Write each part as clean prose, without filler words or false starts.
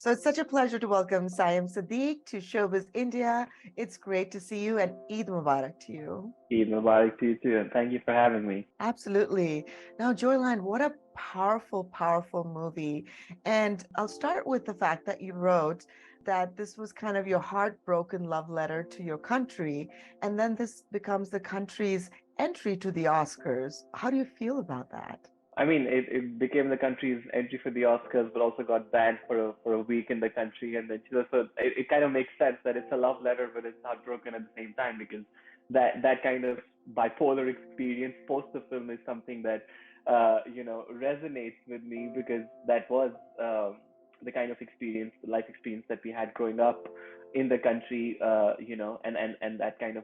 So it's such a pleasure to welcome Saim Sadiq to Showbiz India. It's great to see you and Eid Mubarak to you. Eid Mubarak to you too, and thank you for having me. Absolutely. Now, Joyland, what a powerful, powerful movie. And I'll start with the fact that you wrote that this was kind of your heartbroken love letter to your country. And then this becomes the country's entry to the Oscars. How do you feel about that? I mean, it became the country's entry for the Oscars, but also got banned for a week in the country, and then so it kind of makes sense that it's a love letter, but it's heartbroken at the same time because that kind of bipolar experience post the film is something that resonates with me because that was the kind of experience, the life experience that we had growing up in the country, and that kind of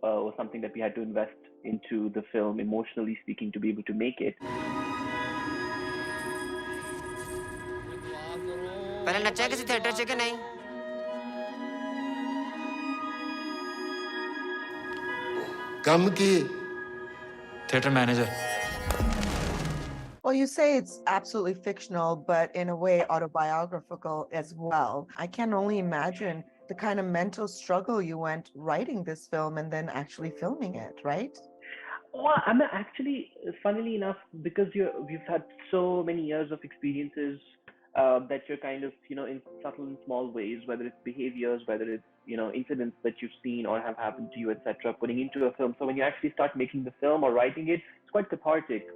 was something that we had to invest into the film, emotionally speaking, to be able to make it. पहले नचा किसी theatre से कि नहीं कम की theatre manager Well, you say it's absolutely fictional, but in a way autobiographical as well. I can only imagine the kind of mental struggle you went writing this film and then actually filming it, right? Well, I'm actually, funnily enough, because we've had so many years of experiences that you're kind of, in subtle and small ways, whether it's behaviors, whether it's, incidents that you've seen or have happened to you, etc., putting into a film. So when you actually start making the film or writing it, it's quite cathartic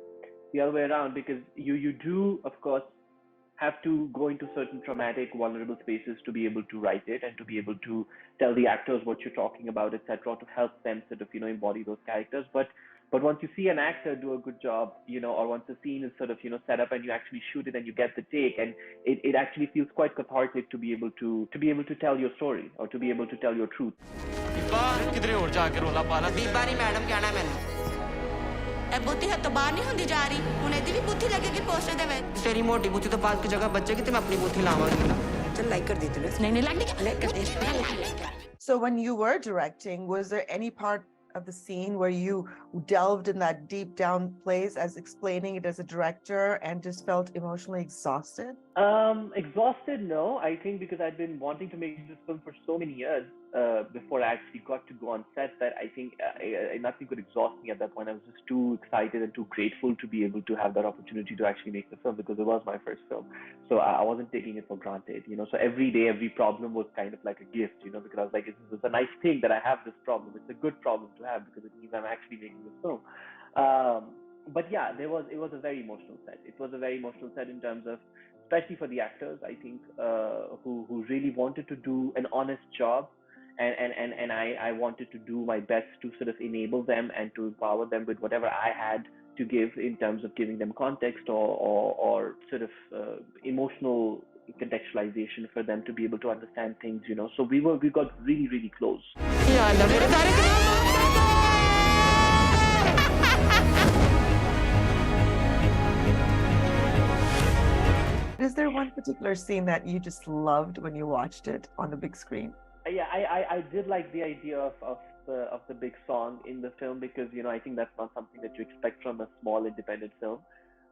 the other way around because you do, of course, have to go into certain traumatic, vulnerable spaces to be able to write it and to be able to tell the actors what you're talking about, etc., to help them sort of, embody those characters. But once you see an actor do a good job, or once the scene is sort of, set up and you actually shoot it and you get the take, and it actually feels quite cathartic to be able to tell your story or to be able to tell your truth. किधरे और जाके रोला पाला बीबा नहीं madam कहना मैंने ए बुद्धि है तो बाहर नहीं होती जा रही उन्हें दी भी बुद्धि लगेगी पोस्टर दे में तेरी मोटी बुद्धि तो पास की जगह बच्चे की तो मैं अपनी बुद्धि लावांगी ना चल लाइक कर दी तूने नहीं लाइक कर दे So when you were directing, was there any part of the scene where you delved in that deep down place as explaining it as a director and just felt emotionally exhausted? Exhausted, no. I think because I'd been wanting to make this film for so many years before I actually got to go on set that I think nothing could exhaust me at that point. I was just too excited and too grateful to be able to have that opportunity to actually make the film because it was my first film. So I wasn't taking it for granted, So every day, every problem was kind of like a gift, because I was like, it's a nice thing that I have this problem. It's a good problem to have because it means I'm actually making this film. But yeah, it was a very emotional set. It was a very emotional set in terms of, especially for the actors, I think, who really wanted to do an honest job. And I wanted to do my best to sort of enable them and to empower them with whatever I had to give in terms of giving them context or sort of emotional contextualization for them to be able to understand things, So we got really, really close. Is there one particular scene that you just loved when you watched it on the big screen? Yeah, I did like the idea of the big song in the film because I think that's not something that you expect from a small independent film.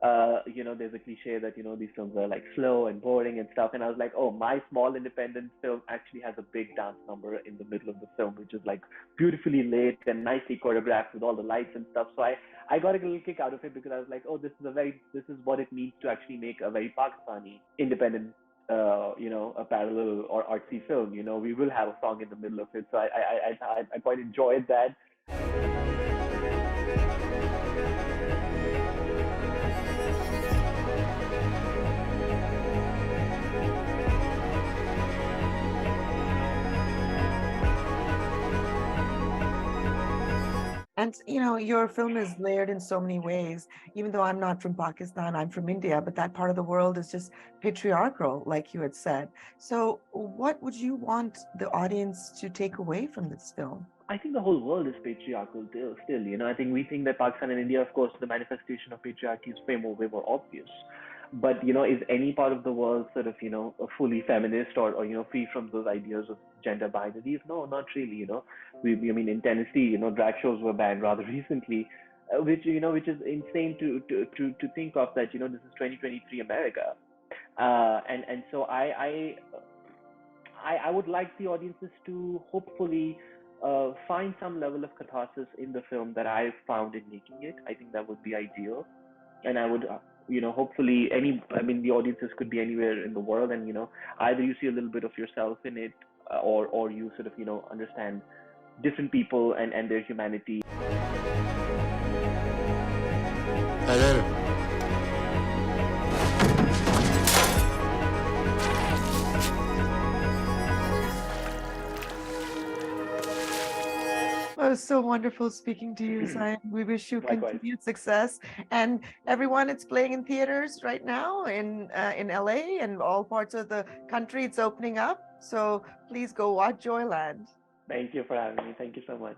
There's a cliche that these films are like slow and boring and stuff, and I was like, oh, my small independent film actually has a big dance number in the middle of the film, which is like beautifully lit and nicely choreographed with all the lights and stuff. So I got a little kick out of it because I was like, oh, this is what it means to actually make a very Pakistani independent a parallel or artsy film. We will have a song in the middle of it. So I quite enjoyed that. And, your film is layered in so many ways. Even though I'm not from Pakistan, I'm from India, but that part of the world is just patriarchal, like you had said. So what would you want the audience to take away from this film? I think the whole world is patriarchal still. I think we think that Pakistan and India, of course, the manifestation of patriarchy is way more obvious. But, is any part of the world sort of, fully feminist or free from those ideas of gender binaries? No, not really, I mean, in Tennessee, drag shows were banned rather recently, which is insane to think of that, this is 2023 America. And so I would like the audiences to hopefully find some level of catharsis in the film that I found in making it. I think that would be ideal, and I would, hopefully the audiences could be anywhere in the world, and either you see a little bit of yourself in it, or you sort of understand different people and their humanity. अगर Oh, it was so wonderful speaking to you, Saim. We wish you Likewise. continued success. And everyone, it's playing in theaters right now in LA and all parts of the country. It's opening up. So please go watch Joyland. Thank you for having me. Thank you so much.